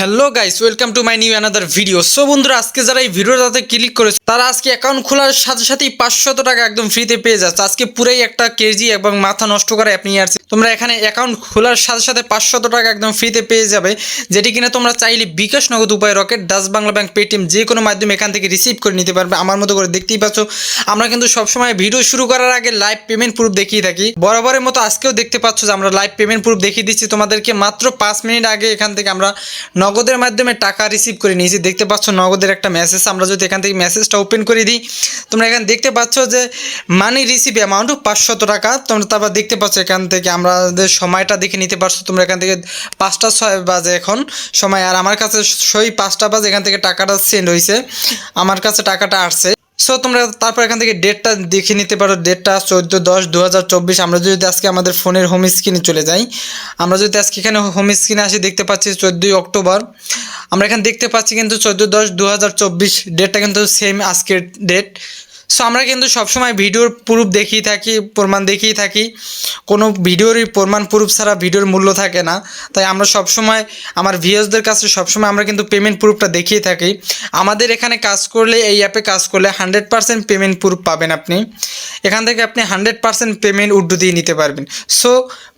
Hello guys, welcome to my new another video. So বন্ধুরা, আজকে যারা এই ভিডিওটাতে ক্লিক করেছে তারা আজকে অ্যাকাউন্ট খোলার সাথে সাথেই 500 টাকা একদম ফ্রিতে পেয়ে যাচ্ছে। আজকে পুরাই একটা কেজি এবং মাথা নষ্ট করা অ্যাপ নিয়ে আসছে। তোমরা এখানে অ্যাকাউন্ট খোলার সাথে সাথে 500 টাকা একদম ফ্রিতে পেয়ে যাবে, যেটি কিনা তোমরা চাইলে বিকাশ, নগদ, উপায়, rocket, Dutch Bangla bank, Paytm যে কোনো মাধ্যমে এখান থেকে রিসিভ করে নিতে পারবে। আমার মতো করে দেখতেই পাচ্ছ, আমরা কিন্তু সবসময় ভিডিও শুরু করার আগে লাইভ পেমেন্ট প্রুফ দেখিয়ে থাকি। বরাবরের মতো আজকেও দেখতে পাচ্ছ যে আমরা লাইভ পেমেন্ট প্রুফ দেখিয়ে দিচ্ছি তোমাদেরকে। মাত্র 5 মিনিট আগে এখান থেকে আমরা নগদের মাধ্যমে টাকা রিসিভ করে নিয়েছি। দেখতে পাচ্ছ নগদের একটা মেসেজ। আমরা যদি এখান থেকে মেসেজটা ওপেন করে দিই, তোমরা এখানে দেখতে পাচ্ছ যে মানি রিসিভ অ্যামাউন্ট 500 টাকা। তোমরা তারপর দেখতে পাচ্ছ এখান থেকে আমাদের সময়টা দেখে নিতে পারছো। তোমরা এখান থেকে 5টা 6 বাজে এখন সময়, আর আমার কাছে সেই 5টা বাজে এখান থেকে টাকাটা সেন্ড হয়েছে, আমার কাছে টাকাটা আসছে। সো তোমরা তারপর এখান থেকে ডেটটা দেখে নিতে পারো। ডেটটা 14/10/2024। আমরা যদি আজকে আমাদের ফোনের হোম স্ক্রিনে চলে যাই, আমরা যদি আজকে এখানে হোম স্ক্রিনে আসি, দেখতে পাচ্ছি 14 অক্টোবর। আমরা এখানে দেখতে পাচ্ছি কিন্তু 14/10/2024 ডেটটা কিন্তু সেম আজকের ডেট। সো আমরা কিন্তু সবসময় ভিডিওর প্রুফ দেখিয়ে থাকি, প্রমাণ দেখিয়ে থাকি। কোনো ভিডিওরই প্রমাণ প্রুফ ছাড়া ভিডিওর মূল্য থাকে না। তাই আমরা সবসময় আমার ভিউয়ার্সদের কাছে সবসময় আমরা কিন্তু পেমেন্ট প্রুফটা দেখিয়ে থাকি। আমাদের এখানে কাজ করলে, এই অ্যাপে কাজ করলে 100% পেমেন্ট প্রুফ পাবেন আপনি। এখান থেকে আপনি 100% পেমেন্ট উইথড্র দিয়ে নিতে পারবেন। সো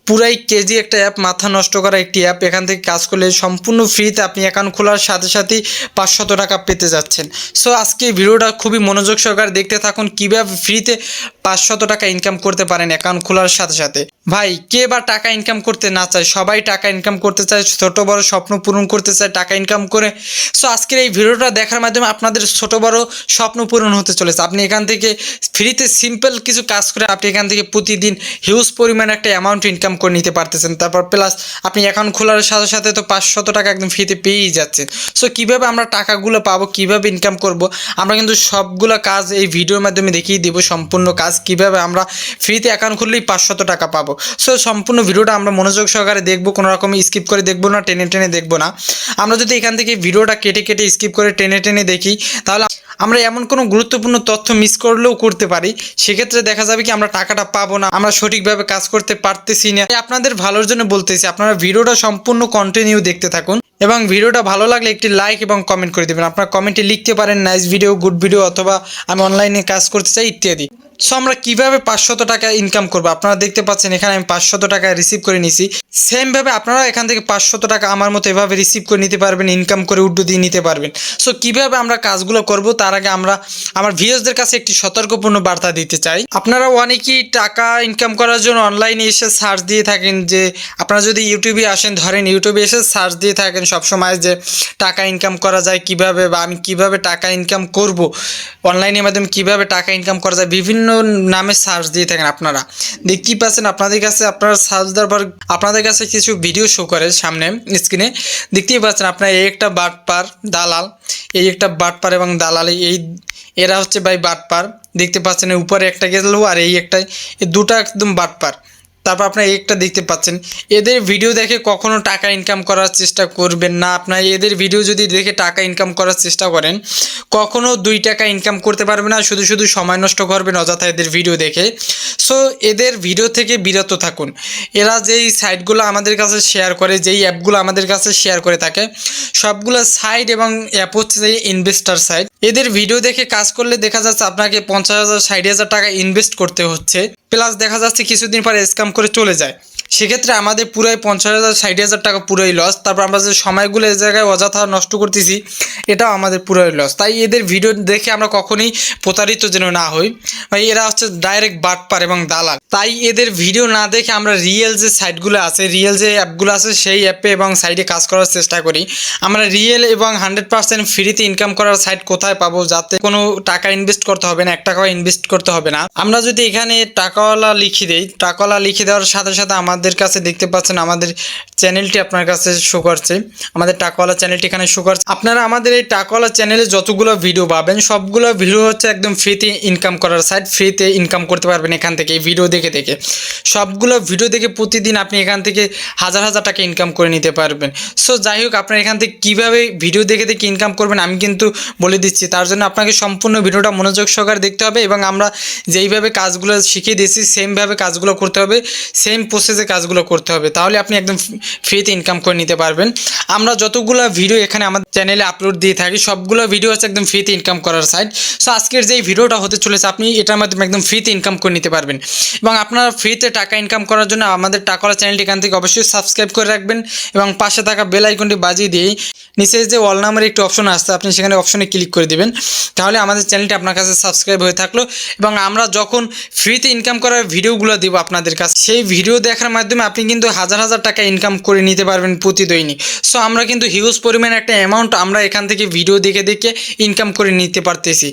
পুরাই কেজি একটা অ্যাপ, মাথা নষ্ট করা একটি অ্যাপ। এখান থেকে কাজ করলে সম্পূর্ণ ফ্রিতে আপনি অ্যাকাউন্ট খোলার সাথে সাথেই 500 টাকা পেতে যাচ্ছেন। সো আজকে ভিডিওটা খুবই মনোযোগ সহকারে দেখতে থাকুন, কীভাবে ফ্রিতে 500 টাকা ইনকাম করতে পারেন অ্যাকাউন্ট খোলার সাথে সাথে। ভাই, কে বা টাকা ইনকাম করতে না চায়? সবাই টাকা ইনকাম করতে চায়, ছোট বড় স্বপ্ন পূরণ করতে চায় টাকা ইনকাম করে। সো আজকের এই ভিডিওটা দেখার মাধ্যমে আপনাদের ছোট বড় স্বপ্ন পূরণ হতে চলেছে। আপনি এখান থেকে ফ্রিতে সিম্পল কিছু কাজ করে আপনি এখান থেকে প্রতিদিন হিউজ পরিমাণ একটা অ্যামাউন্ট ইনকাম করে নিতে পারতেছেন। তারপর প্লাস আপনি অ্যাকাউন্ট খোলার সাথে সাথে তো 500 টাকা একদম ফ্রিতে পেয়েই যাচ্ছেন। সো কীভাবে আমরা টাকাগুলো পাবো, কীভাবে ইনকাম করব, আমরা কিন্তু সবগুলো কাজ এই ভিডিওর মাধ্যমে দেখিয়ে দেবো। সম্পূর্ণ কাজ কীভাবে আমরা ফ্রিতে অ্যাকাউন্ট খুললেই 500 টাকা পাবো। সো সম্পূর্ণ ভিডিওটা আমরা মনোযোগ সহকারে দেখবো, কোনো রকমই স্কিপ করে দেখবো না, টেনে টেনে দেখবো না। আমরা যদি এখান থেকে ভিডিওটা কেটে কেটে স্কিপ করে টেনে টেনে দেখি, তাহলে আমরা এমন কোনো গুরুত্বপূর্ণ তথ্য মিস করলেও করতে পারি। সেক্ষেত্রে দেখা যাবে কি আমরা টাকাটা পাবো না, আমরা সঠিকভাবে কাজ করতে পারতেছি না। আপনাদের ভালোর জন্য বলতেছি, আপনারা ভিডিওটা সম্পূর্ণ কন্টিনিউ দেখতে থাকুন এবং ভিডিওটা ভালো লাগলে একটি লাইক এবং কমেন্ট করে দেবেন। আপনারা কমেন্টে লিখতে পারেন নাইস ভিডিও, গুড ভিডিও, অথবা আমি অনলাইনে কাজ করতে চাই ইত্যাদি। সো আমরা কীভাবে 500 টাকা ইনকাম করবো, আপনারা দেখতে পাচ্ছেন এখানে আমি 500 টাকা রিসিভ করে নিয়েছি। সেমভাবে আপনারা এখান থেকে 500 টাকা আমার মতো এভাবে রিসিভ করে নিতে পারবেন, ইনকাম করে উইথড্র দিয়ে নিতে পারবেন। সো কীভাবে আমরা কাজগুলো করব, তার আগে আমরা আমার ভিউয়ার্সদের কাছে একটি সতর্কপূর্ণ বার্তা দিতে চাই। আপনারা অনেকেই টাকা ইনকাম করার জন্য অনলাইনে এসে সার্চ দিয়ে থাকেন, যে আপনারা যদি ইউটিউবে আসেন, ধরেন ইউটিউবে এসে সার্চ দিয়ে থাকেন সবসময় যে টাকা ইনকাম করা যায় কীভাবে, বা আমি কীভাবে টাকা ইনকাম করব, অনলাইনের মাধ্যমে কীভাবে টাকা ইনকাম করা যায়, বিভিন্ন নামে সার্চ দিয়ে থাকেন। আপনারা দেখতেই পাচ্ছেন আপনাদের কাছে, আপনারা সার্চ দেওয়ার পর আপনাদের কাছে কিছু ভিডিও শো করে সামনে স্ক্রিনে, দেখতেই পাচ্ছেন আপনার এই একটা বাটপার দালাল, এই একটা বাটপার এবং দালাল, এরা হচ্ছে ভাই বাটপার। দেখতে পাচ্ছেন উপরে একটা গেল আর এই একটাই, এই দুটো একদম বাটপার। তারপর আপনার একটা দেখতে পাচ্ছেন, এদের ভিডিও দেখে কখনো টাকা ইনকাম করার চেষ্টা করবেন না। আপনার এদের ভিডিও যদি দেখে টাকা ইনকাম করার চেষ্টা করেন, কখনো 2 টাকা ইনকাম করতে পারবেন না, শুধু শুধু সময় নষ্ট করবেন অযথা এদের ভিডিও দেখে। সো এদের ভিডিও থেকে বিরত থাকুন। এরা যেই সাইটগুলো আমাদের কাছে শেয়ার করে, যেই অ্যাপগুলো আমাদের কাছে শেয়ার করে থাকে, সবগুলো সাইট এবং অ্যাপ হচ্ছে যে ইনভেস্টার সাইট। এদের ভিডিও দেখে কাজ করলে দেখা যাচ্ছে আপনাকে 50,000 60,000 টাকা ইনভেস্ট করতে হচ্ছে, প্লাস দেখা যাচ্ছে কিছুদিন পরে স্ক্যাম করে চলে যায়। সেক্ষেত্রে আমাদের পুরাই 50,000 60,000 টাকা পুরোই লস। তারপর আমরা যে সময়গুলো এই জায়গায় অযথা নষ্ট করতেছি, এটাও আমাদের পুরোই লস। তাই এদের ভিডিও দেখে আমরা কখনোই প্রতারিত যেন না হই। ভাই এরা হচ্ছে ডাইরেক্ট বাটপার এবং দালাল। তাই এদের ভিডিও না দেখে আমরা রিয়েল যে সাইটগুলো আছে, রিয়েল যে অ্যাপগুলো আছে, সেই অ্যাপে এবং সাইটে কাজ করার চেষ্টা করি। আমরা রিয়েল এবং 100% ফ্রিতে ইনকাম করার সাইট কোথায় পাবো, যাতে কোনো টাকা ইনভেস্ট করতে হবে না, 1 টাকাও ইনভেস্ট করতে হবে না। আমরা যদি এখানে টাকাওয়ালা লিখে দিই, টাকাওয়ালা লিখে দেওয়ার সাথে সাথে আমাদের কাছে দেখতে পাচ্ছেন আমাদের চ্যানেলটি আপনার কাছে শো করছে, আমাদের টাকাওয়ালা চ্যানেলটি এখানে শো করছে। আপনারা আমাদের এই টাকাওয়ালা চ্যানেলে যতগুলো ভিডিও পাবেন, সবগুলো ভিডিও হচ্ছে একদম ফ্রিতে ইনকাম করার সাইট। ফ্রিতে ইনকাম করতে পারবেন এখান থেকে, এই ভিডিও দেখে দেখে। সবগুলো ভিডিও দেখে প্রতিদিন আপনি এখান থেকে হাজার হাজার টাকা ইনকাম করে নিতে পারবেন। সো যাই হোক, আপনার এখান থেকে কীভাবে ভিডিও দেখে দেখে ইনকাম করবেন আমি কিন্তু বলে দিচ্ছি। তার জন্য আপনাকে সম্পূর্ণ ভিডিওটা মনোযোগ সহকারে দেখতে হবে এবং আমরা যেইভাবে কাজগুলো শিখিয়ে দিয়েছি সেমভাবে কাজগুলো করতে হবে, সেম প্রসেসে কাজগুলো করতে হবে, তাহলে আপনি একদম ফ্রিতে ইনকাম করে নিতে পারবেন। আমরা যতগুলো ভিডিও এখানে আমাদের চ্যানেলে আপলোড দিয়ে থাকি সবগুলো ভিডিও হচ্ছে একদম ফ্রিতে ইনকাম করার সাইট। সো আজকের যেই ভিডিওটা হতে চলেছে আপনি এটার মাধ্যমে একদম ফ্রিতে ইনকাম করে নিতে পারবেন। এবং আপনারা ফ্রিতে টাকা ইনকাম করার জন্য আমাদের টাকাওয়ালা চ্যানেলটি এখান থেকে অবশ্যই সাবস্ক্রাইব করে রাখবেন এবং পাশে থাকা বেল আইকনটি বাজিয়ে দিয়ে নিচে যে অল নামের একটি অপশন আসছে আপনি সেখানে অপশনে ক্লিক করে দিবেন, তাহলে আমাদের চ্যানেলটি আপনার কাছে সাবস্ক্রাইব হয়ে থাকলো। এবং আমরা যখন ফ্রিতে ইনকাম করার ভিডিওগুলো দেবো আপনাদের কাছে, সেই ভিডিও দেখার মাধ্যমে আপনি কিন্তু হাজার হাজার টাকা ইনকাম করে নিতে পারবেন প্রতিদিনই। সো আমরা কিন্তু হিউজ পরিমাণে একটা অ্যামাউন্ট আমরা এখান থেকে ভিডিও দেখে দেখে ইনকাম করে নিতে পারতেছি।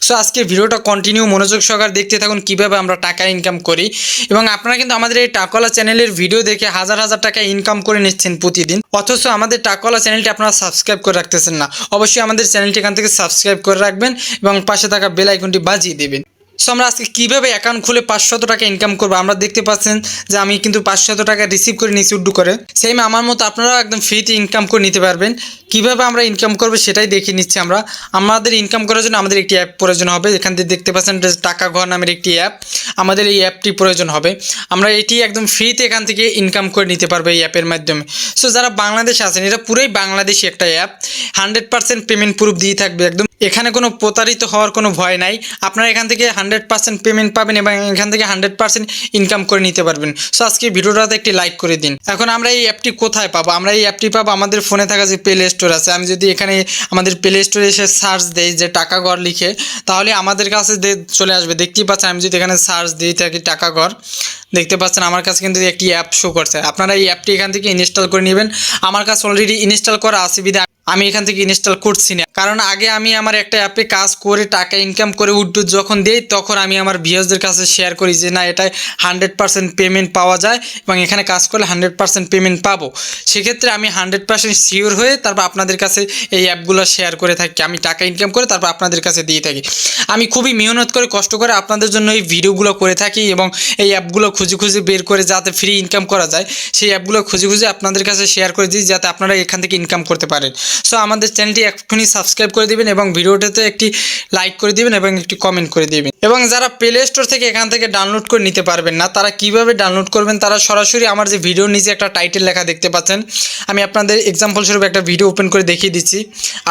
সো আজকে ভিডিওটা কন্টিনিউ মনোযোগ সহকারে দেখতে থাকুন কীভাবে আমরা টাকা ইনকাম করি। এবং আপনারা কিন্তু আমাদের এই টাকাওয়ালা চ্যানেলের ভিডিও দেখে হাজার হাজার টাকা ইনকাম করে নিচ্ছেন প্রতিদিন, অথচ আমাদের টাকাওয়ালা চ্যানেলটি আপনারা সাবস্ক্রাইব করে রাখতেছেন না। অবশ্যই আমাদের চ্যানেলটি এখান থেকে সাবস্ক্রাইব করে রাখবেন এবং পাশে থাকা বেল আইকনটি বাজিয়ে দেবেন। সো আমরা আজকে কীভাবে অ্যাকাউন্ট খুলে 500 টাকা ইনকাম করবো, আমরা দেখতে পাচ্ছেন যে আমি কিন্তু 500 টাকা রিসিভ করে নিয়েছি উড্ডু করে। সেম আমার মতো আপনারাও একদম ফ্রিতে ইনকাম করে নিতে পারবেন। কীভাবে আমরা ইনকাম করবো সেটাই দেখিয়ে নিচ্ছি। আমাদের ইনকাম করার জন্য আমাদের একটি অ্যাপ প্রয়োজন হবে। এখান থেকে দেখতে পাচ্ছেন টাকা ঘর নামের একটি অ্যাপ, আমাদের এই অ্যাপটি প্রয়োজন হবে। আমরা এটি একদম ফ্রিতে এখান থেকে ইনকাম করে নিতে পারবো এই অ্যাপের মাধ্যমে। সো যারা বাংলাদেশে আছেন, এটা পুরোই বাংলাদেশি একটা অ্যাপ, 100% পেমেন্ট প্রুফ দিয়ে থাকবে একদম। এখানে কোনো প্রতারিত হওয়ার কোনো ভয় নাই। আপনারা এখান থেকে 100% পেমেন্ট পাবেন এবং এখান থেকে 100% ইনকাম করে নিতে পারবেন। সো আজকে ভিডিওটাতে একটি লাইক করে দিন। এখন আমরা এই অ্যাপটি কোথায় পাবো? আমরা এই অ্যাপটি পাবো আমাদের ফোনে থাকা যে প্লে স্টোর আছে। আমি যদি এখানে আমাদের প্লে স্টোরে এসে সার্চ দেই যে টাকা ঘর লিখে, তাহলে আমাদের কাছে চলে আসবে। দেখতেই পাচ্ছেন আমি যদি এখানে সার্চ দিই থাকি টাকা ঘর, দেখতে পাচ্ছেন আমার কাছে কিন্তু একটি অ্যাপ শো করছে। আপনারা এই অ্যাপটি এখান থেকে ইনস্টল করে নেবেন। আমার কাছে অলরেডি ইনস্টল করা আছে বিধায় আমি এখান থেকে ইনস্টল করছি না, কারণ আগে আমি আমার একটা অ্যাপে কাজ করে টাকা ইনকাম করে উড্ডু যখন দিই তখন আমি আমার ভিউয়ার্সদের কাছে শেয়ার করি যে না, এটাই 100% পেমেন্ট পাওয়া যায় এবং এখানে কাজ করলে 100% পেমেন্ট পাবো। সেক্ষেত্রে আমি 100% শিওর হয়ে তারপর আপনাদের কাছে এই অ্যাপগুলো শেয়ার করে থাকি। আমি টাকা ইনকাম করে তারপর আপনাদের কাছে দিয়ে থাকি। আমি খুবই মেহনত করে কষ্ট করে আপনাদের জন্য এই ভিডিওগুলো করে থাকি এবং এই অ্যাপগুলো খুঁজে খুঁজে বের করে যাতে ফ্রি ইনকাম করা যায় সেই অ্যাপগুলো খুঁজে খুঁজে আপনাদের কাছে শেয়ার করে দিই যাতে আপনারা এখান থেকে ইনকাম করতে পারেন। সো আমাদের চ্যানেলটি এখনই সাবস্ক্রাইব করে দিবেন এবং ভিডিওটাতে একটি লাইক করে দিবেন এবং একটি কমেন্ট করে দিবেন। এবং যারা প্লে স্টোর থেকে এখান থেকে ডাউনলোড করে নিতে পারবেন না, তারা কিভাবে ডাউনলোড করবেন? তারা সরাসরি আমার যে ভিডিওর নিচে একটা টাইটেল লেখা দেখতে পাচ্ছেন, আমি আপনাদের এক্সাম্পল স্বরূপ একটা ভিডিও ওপেন করে দেখিয়ে দিচ্ছি।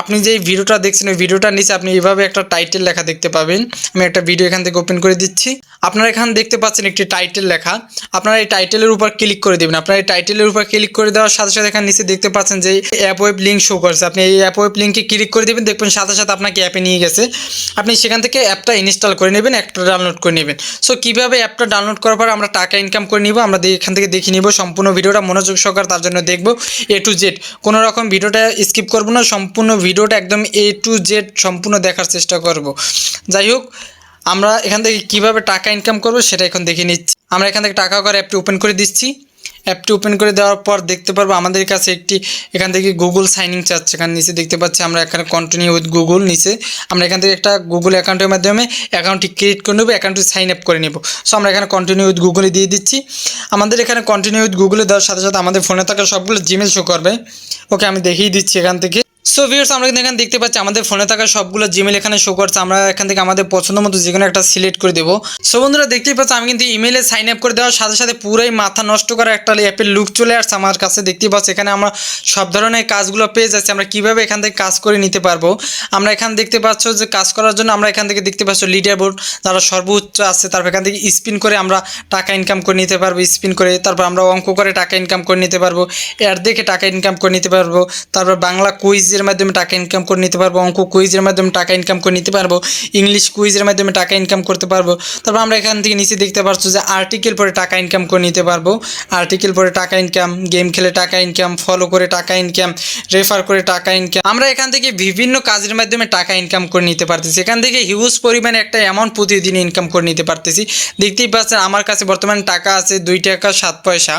আপনি যে ভিডিওটা দেখছেন ওই ভিডিওটার নিচে আপনি এইভাবে একটা টাইটেল লেখা দেখতে পাবেন। আমি একটা ভিডিও এখান থেকে ওপেন করে দিচ্ছি। আপনারা এখানে দেখতে পাচ্ছেন একটি টাইটেল লেখা, আপনারা এই টাইটেলের উপর ক্লিক করে দেবেন। আপনারা এই টাইটেলের উপর ক্লিক করে দেওয়ার সাথে সাথে এখানে নিচে দেখতে পাচ্ছেন যে অ্যাপ ওয়েব লিঙ্ক শো করছে। আপনি এই অ্যাপ ওয়েব লিঙ্কে ক্লিক করে দেবেন, দেখবেন সাথে সাথে আপনাকে অ্যাপে নিয়ে গেছে। আপনি সেখান থেকে অ্যাপটা ইনস্টল করে নেবেন, অ্যাপটা ডাউনলোড করে নেবেন। সো কীভাবে অ্যাপটা ডাউনলোড করার পর আমরা টাকা ইনকাম করে নিব আমরা এখান থেকে দেখে নিব। সম্পূর্ণ ভিডিওটা মনোযোগ সহকারে তার জন্য দেখব A to Z, কোনো রকম ভিডিওটা স্কিপ করব না, সম্পূর্ণ ভিডিওটা একদম A to Z সম্পূর্ণ দেখার চেষ্টা করব। যাই হোক, আমরা এখান থেকে কীভাবে টাকা ইনকাম করব সেটা এখন দেখে নিচ্ছি। আমরা এখান থেকে টাকা করে অ্যাপটি ওপেন করে দিচ্ছি। অ্যাপটি ওপেন করে দেওয়ার পর দেখতে পারবো আমাদের কাছে একটি এখান থেকে গুগল সাইন ইন চাচ্ছে। এখানে নিচে দেখতে পাচ্ছি আমরা এখানে কন্টিনিউ উইথ গুগল, নিচে আমরা এখান থেকে একটা গুগল অ্যাকাউন্টের মাধ্যমে অ্যাকাউন্টটি ক্রিয়েট করে নেবো, অ্যাকাউন্টটি সাইন আপ করে নেব। সো আমরা এখানে কন্টিনিউ উইথ গুগলে দিয়ে দিচ্ছি। আমাদের এখানে কন্টিনিউ উইথ গুগলে দেওয়ার সাথে সাথে আমাদের ফোনে থাকা সবগুলো জিমেল শো করবে। ওকে, আমি দেখিয়ে দিচ্ছি এখান থেকে। সো ভিউয়ার্স, আমরা কিন্তু এখানে দেখতে পাচ্ছি আমাদের ফোনে থাকা সবগুলো জিমেল এখানে শো করছে। আমরা এখান থেকে আমাদের পছন্দ মতো যে কোনো একটা সিলেক্ট করে দেবো। সো বন্ধুরা দেখতেই পাচ্ছি আমি কিন্তু ইমেলে সাইন আপ করে দেওয়ার সাথে সাথে পুরাই মাথা নষ্ট করা একটা অ্যাপের লুক চলে আসছে আমার কাছে। দেখতেই পাচ্ছি এখানে আমরা সব ধরনের কাজগুলো পেয়ে যাচ্ছি। আমরা কীভাবে এখান থেকে কাজ করে নিতে পারবো, আমরা এখানে দেখতে পাচ্ছ যে কাজ করার জন্য আমরা এখান থেকে দেখতে পাচ্ছ লিডার বোর্ড যারা সর্বোচ্চ আছে, তারপর এখান থেকে স্পিন করে আমরা টাকা ইনকাম করে নিতে পারবো। স্পিন করে তারপর আমরা অঙ্ক করে টাকা ইনকাম করে নিতে পারবো, অ্যাড দেখে টাকা ইনকাম করে নিতে পারবো, তারপর বাংলা কুইজের মাধ্যমে টাকা ইনকাম করে নিতে পারবো, অঙ্ক কুইজের মাধ্যমে টাকা ইনকাম করে নিতে পারবো, ইংলিশ কুইজের মাধ্যমে টাকা ইনকাম করতে পারবো। তারপর আমরা এখান থেকে নিচে দেখতে পাচ্ছি যে আর্টিকেল পড়ে টাকা ইনকাম করে নিতে পারবো, আর্টিকেল পড়ে টাকা ইনকাম, গেম খেলে টাকা ইনকাম, ফলো করে টাকা ইনকাম, রেফার করে টাকা ইনকাম। আমরা এখান থেকে বিভিন্ন কাজের মাধ্যমে টাকা ইনকাম করে নিতে পারতেছি। এখান থেকে হিউজ পরিমাণে একটা অ্যামাউন্ট প্রতিদিন ইনকাম করে নিতে পারতেছি। দেখতেই পাচ্ছেন আমার কাছে বর্তমানে টাকা আছে 2 টাকা 7 পয়সা।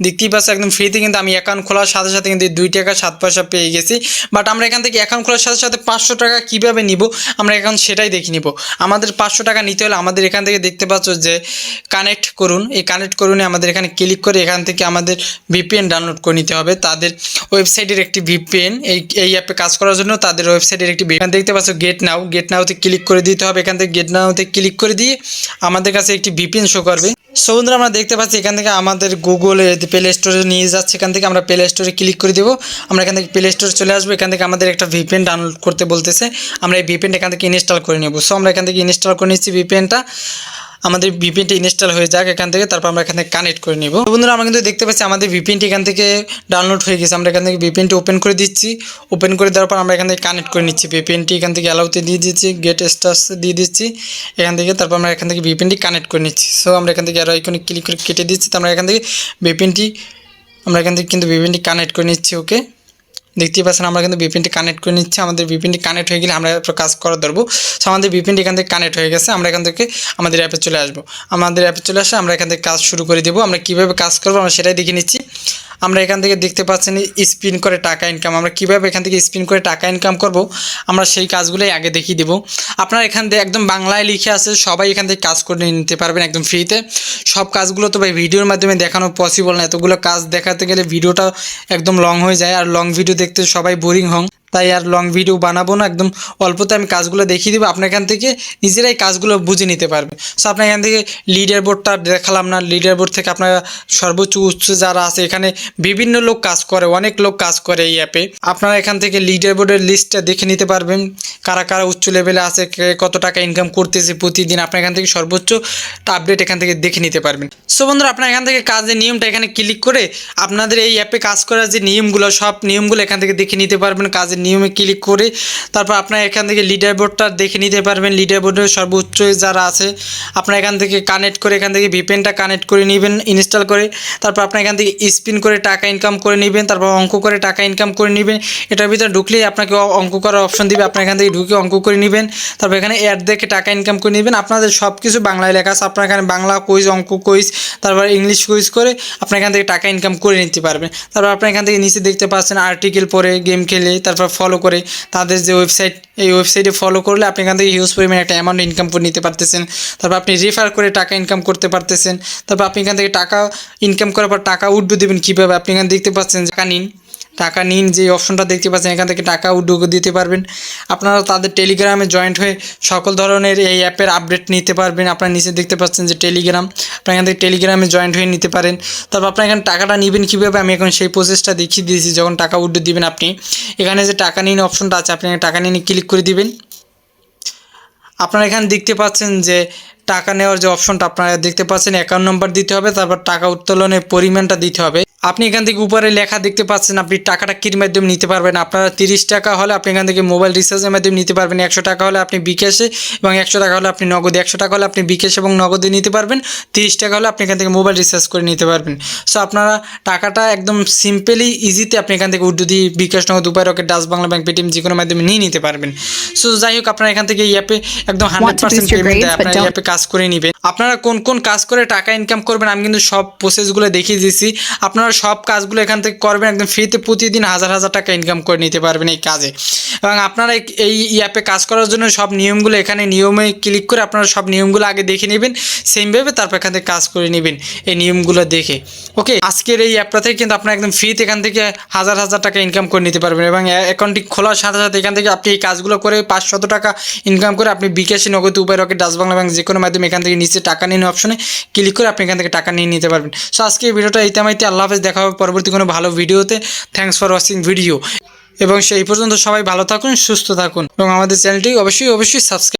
দেখতেই পাচ্ছেন একদম ফ্রিতে কিন্তু আমি অ্যাকাউন্ট খোলার সাথে সাথে কিন্তু 2 টাকা 7 পয়সা পেয়ে গেছি। বাট আমরা এখান থেকে অ্যাকাউন্ট খোলার সাথে সাথে 500 টাকা কীভাবে নিব আমরা এখন সেটাই দেখে নিব। আমাদের 500 টাকা নিতে হলে আমাদের এখান থেকে দেখতে পাচ্ছ যে কানেক্ট করুন, এই কানেক্ট করুনে আমাদের এখানে ক্লিক করে এখান থেকে আমাদের ভিপিএন ডাউনলোড করে নিতে হবে। তাদের ওয়েবসাইটের একটি ভিপিএন, এই অ্যাপে কাজ করার জন্য তাদের ওয়েবসাইটের একটি ভিপিএন দেখতে পাচ্ছ গেট নাওতে ক্লিক করে দিতে হবে। এখান থেকে গেট নাওতে ক্লিক করে দিয়ে আমাদের কাছে একটি ভিপিএন শো করবে। সো বন্ধুরা আমরা দেখতে পাচ্ছি এখান থেকে আমাদের গুগলে প্লে স্টোরে নিয়ে যাচ্ছে। এখান থেকে আমরা প্লে স্টোরে ক্লিক করে দেবো। আমরা এখান থেকে প্লে স্টোরে চলে আসবো। এখান থেকে আমাদের একটা ভিপিএন ডাউনলোড করতে বলতেছে। আমরা এই ভিপিএনটা এখান থেকে ইনস্টল করে নেব। সো আমরা এখান থেকে ইনস্টল করে নিচ্ছি ভিপিএনটা। আমাদের ভিপিএনটি ইনস্টল হয়ে যাক এখান থেকে, তারপর আমরা এখান থেকে কানেক্ট করে নিব। বন্ধুরা আমরা কিন্তু দেখতে পাচ্ছি আমাদের ভিপিএনটি এখান থেকে ডাউনলোড হয়ে গেছে। আমরা এখান থেকে ভিপিএনটি ওপেন করে দিচ্ছি। ওপেন করে দেওয়ার পর আমরা এখান থেকে কানেক্ট করে নিচ্ছি। ভিপিএনটি এখান থেকে অ্যালাউতে দিয়ে দিচ্ছি, গেট স্টার্স দিয়ে দিচ্ছি এখান থেকে। তারপর আমরা এখান থেকে ভিপিএনটি কানেক্ট করে নিচ্ছি। সো আমরা এখান থেকে আরও আইকনে ক্লিক করে কেটে দিচ্ছি। তো আমরা এখান থেকে ভিপিএনটি কিন্তু ভিপিএনটি কানেক্ট করে নিচ্ছি। ওকে, দেখতেই পাচ্ছেন আমরা কিন্তু ভিপিএনটি কানেক্ট করে নিচ্ছি। আমাদের ভিপিএনটি কানেক্ট হয়ে গেলে আমরা এরপর কাজ করা ধরবো। সো আমাদের ভিপিএনটি এখান থেকে কানেক্ট হয়ে গেছে। আমরা এখান থেকে আমাদের অ্যাপে চলে আসবো। আমাদের অ্যাপে চলে আসে আমরা এখান থেকে কাজ শুরু করে দেবো। আমরা কীভাবে কাজ করবো আমরা সেটাই দেখে নিচ্ছি। আমরা এখান থেকে দেখতে পাচ্ছেন স্পিন করে টাকা ইনকাম। আমরা কীভাবে এখান থেকে স্পিন করে টাকা ইনকাম করব আমরা সেই কাজগুলোই আগে দেখিয়ে দেবো। আপনারা এখান থেকে একদম বাংলায় লিখে আছে, সবাই এখান থেকে কাজ করে নিতে পারবেন একদম ফ্রিতে। সব কাজগুলো তো ভাই ভিডিওর মাধ্যমে দেখানো পসিবল না। এতগুলো কাজ দেখাতে গেলে ভিডিওটা একদম লং হয়ে যায়, আর লং ভিডিও দেখতে সবাই বোরিং হন। তাই আর লং ভিডিও বানাবো না, একদম অল্পতে আমি কাজগুলো দেখিয়ে দেবো। আপনার এখান থেকে নিজেরাই কাজগুলো বুঝে নিতে পারবেন। সো আপনার এখান থেকে লিডার বোর্ডটা দেখালাম না, লিডার বোর্ড থেকে আপনারা সর্বোচ্চ উচ্চ যারা আছে এখানে বিভিন্ন লোক কাজ করে, অনেক লোক কাজ করে এই অ্যাপে। আপনারা এখান থেকে লিডার বোর্ডের লিস্টটা দেখে নিতে পারবেন, কারা কারা উচ্চ লেভেলে আছে, কত টাকা ইনকাম করতেছে প্রতিদিন। আপনার এখান থেকে সর্বোচ্চ আপডেট এখান থেকে দেখে নিতে পারবেন। সো বন্ধুরা আপনার এখান থেকে কাজের নিয়মটা এখানে ক্লিক করে আপনাদের এই অ্যাপে কাজ করার যে নিয়মগুলো, সব নিয়মগুলো এখান থেকে দেখে নিতে পারবেন। কাজের নিয়মে ক্লিক করে তারপর আপনার এখান থেকে লিডার বোর্ডটা দেখে নিতে পারবেন। লিডার বোর্ডের সর্বোচ্চ যারা আছে আপনার এখান থেকে কানেক্ট করে এখান থেকে ভিপিএনটা কানেক্ট করে নেবেন ইনস্টল করে। তারপর আপনার এখান থেকে স্পিন করে টাকা ইনকাম করে নেবেন, তারপর অঙ্ক করে টাকা ইনকাম করে নেবেন। এটার ভিতরে ঢুকলেই আপনাকে অঙ্ক করার অপশন দিবে। আপনার এখান থেকে ঢুকে অঙ্ক করে নেবেন। তারপর এখানে অ্যাড দেখে টাকা ইনকাম করে নেবেন। আপনাদের সব কিছু বাংলায় লেখা আছে। আপনার এখানে বাংলা কুইজ, অঙ্ক কুইজ, তারপর ইংলিশ কুইজ করে আপনার এখান থেকে টাকা ইনকাম করে নিতে পারবেন। তারপর আপনার এখান থেকে নিচে দেখতে পাচ্ছেন আর্টিকেল পড়ে, গেম খেলে, তারপর ফলো করে তাদের যে ওয়েবসাইট, এই ওয়েবসাইটে ফলো করলে আপনি এখান থেকে হিউজ পরিমাণে একটা অ্যামাউন্ট ইনকাম করে নিতে পারতেছেন। তারপর আপনি রেফার করে টাকা ইনকাম করতে পারতেছেন। তারপর আপনি এখান থেকে টাকা ইনকাম করার পর টাকা উইথড্র দেবেন কীভাবে আপনি এখানে দেখতে পাচ্ছেন। টাকা নিন যে অপশনটা দেখতে পাচ্ছেন, এখান থেকে টাকা উইথড্র দিতে পারবেন। আপনারা তাদের টেলিগ্রামে জয়েন্ট হয়ে সকল ধরনের এই অ্যাপের আপডেট নিতে পারবেন। আপনারা নিচে দেখতে পাচ্ছেন যে টেলিগ্রাম, আপনারা এখান থেকে টেলিগ্রামে জয়েন্ট হয়ে নিতে পারেন। তারপর আপনার এখানে টাকাটা নেবেন কীভাবে আমি এখন সেই প্রসেসটা দেখিয়ে দিয়েছি। যখন টাকা উইথড্র দিবেন আপনি এখানে যে টাকা নিন অপশনটা আছে, আপনি টাকা নিয়ে ক্লিক করে দিবেন। আপনারা এখানে দেখতে পাচ্ছেন যে টাকা নেওয়ার যে অপশনটা আপনারা দেখতে পাচ্ছেন, অ্যাকাউন্ট নাম্বার দিতে হবে, তারপর টাকা উত্তোলনের পরিমাণটা দিতে হবে। আপনি এখান থেকে উপরে লেখা দেখতে পাচ্ছেন আপনি টাকাটা কির মাধ্যমে নিতে পারবেন। আপনারা 30 টাকা হলে আপনি এখান থেকে মোবাইল রিচার্জের মাধ্যমে নিতে পারবেন, 100 টাকা হলে আপনি বিকাশে, এবং 100 টাকা হলে আপনি নগদে। 100 টাকা হলে আপনি বিকাশ এবং নগদে নিতে পারবেন, 30 টাকা হলে আপনি এখান থেকে মোবাইল রিচার্জ করে নিতে পারবেন। সো আপনারা টাকাটা একদম সিম্পলি ইজিতে আপনি এখান থেকে উইথড্র দিয়ে বিকাশ, নগদ, উপায়, rocket, Dutch Bangla bank, Paytm যে কোনো মাধ্যমে নিয়ে নিতে পারবেন। সো যাই হোক আপনারা এখান থেকে এই অ্যাপে একদম 100% পেমেন্ট দেয়। আপনারা এই অ্যাপে কাজ করে নেবেন। আপনারা কোন কোন কাজ করে টাকা ইনকাম করবেন আমি কিন্তু সব প্রসেসগুলো দেখিয়ে দিয়েছি। আপনারা সব কাজগুলো এখান থেকে করবেন একদম ফ্রিতে, প্রতিদিন হাজার হাজার টাকা ইনকাম করে নিতে পারবেন এই কাজে। এবং আপনারা এই অ্যাপে কাজ করার জন্য সব নিয়মগুলো এখানে নিয়মে ক্লিক করে আপনারা সব নিয়মগুলো আগে দেখে নেবেন সেমভাবে, তারপর এখান থেকে কাজ করে নেবেন এই নিয়মগুলো দেখে। ওকে, আজকের এই অ্যাপটা থেকে কিন্তু আপনারা একদম ফ্রিতে এখান থেকে হাজার হাজার টাকা ইনকাম করে নিতে পারবেন। এবং অ্যাকাউন্টটি খোলার সাথে সাথে এখান থেকে আপনি এই কাজগুলো করে 500 টাকা ইনকাম করে আপনি বিকাশে, নগদ, উপায়, রকেট, ডাচ বাংলা ব্যাংক যে কোনো মাধ্যমে এখান থেকে নিচে টাকা নিন অপশনে ক্লিক করে আপনি এখান থেকে টাকা নিয়ে নিতে পারবেন। সো আজকে এই ভিডিওটা এইতামাইতে, আল্লাহ হাফেজ, দেখা হবে পরবর্তী কোনো ভালো ভিডিওতে। থ্যাংকস ফর ওয়াচিং ভিডিও, এবং সেই পর্যন্ত সবাই ভালো থাকুন, সুস্থ থাকুন, এবং আমাদের চ্যানেলটি অবশ্যই সাবস্ক্রাইব